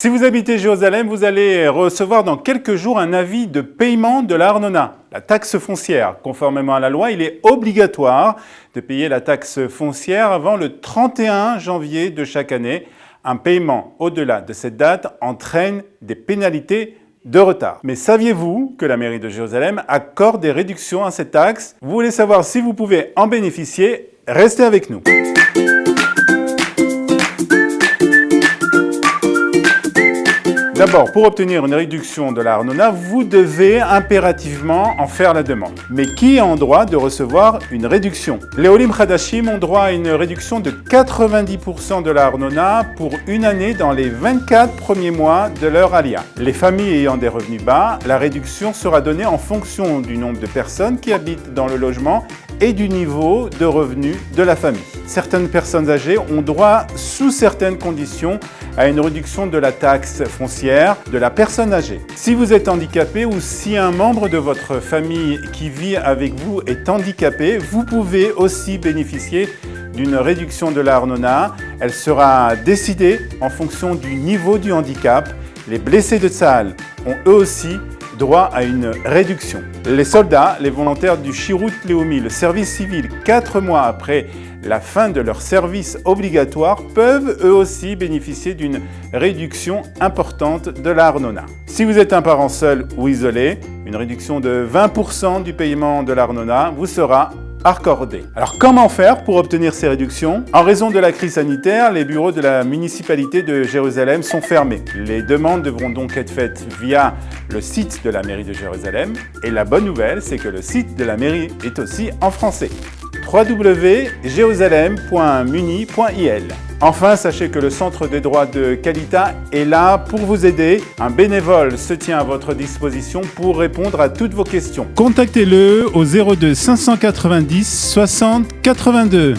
Si vous habitez Jérusalem, vous allez recevoir dans quelques jours un avis de paiement de l'Arnona, la taxe foncière. Conformément à la loi, il est obligatoire de payer la taxe foncière avant le 31 janvier de chaque année. Un paiement au-delà de cette date entraîne des pénalités de retard. Mais saviez-vous que la mairie de Jérusalem accorde des réductions à cette taxe? Vous voulez savoir si vous pouvez en bénéficier? Restez avec nous. D'abord, pour obtenir une réduction de l'Arnona, vous devez impérativement en faire la demande. Mais qui est en droit de recevoir une réduction? Les Olim Chadashim ont droit à une réduction de 90% de l'Arnona pour une année dans les 24 premiers mois de leur alia. Les familles ayant des revenus bas, la réduction sera donnée en fonction du nombre de personnes qui habitent dans le logement et du niveau de revenus de la famille. Certaines personnes âgées ont droit, sous certaines conditions, à une réduction de la taxe foncière de la personne âgée. Si vous êtes handicapé ou si un membre de votre famille qui vit avec vous est handicapé, vous pouvez aussi bénéficier d'une réduction de l'Arnona. Elle sera décidée en fonction du niveau du handicap. Les blessés de Tsahal ont eux aussi droit à une réduction. Les soldats, les volontaires du Shirut Leumi, le service civil, 4 mois après la fin de leur service obligatoire, peuvent eux aussi bénéficier d'une réduction importante de l'Arnona. Si vous êtes un parent seul ou isolé, une réduction de 20% du paiement de l'Arnona vous sera accordée. Alors comment faire pour obtenir ces réductions? En raison de la crise sanitaire, les bureaux de la municipalité de Jérusalem sont fermés. Les demandes devront donc être faites via le site de la mairie de Jérusalem. Et la bonne nouvelle, c'est que le site de la mairie est aussi en français. www.jerusalem.muni.il. Enfin, sachez que le Centre des droits de Kalita est là pour vous aider. Un bénévole se tient à votre disposition pour répondre à toutes vos questions. Contactez-le au 02 590 60 82.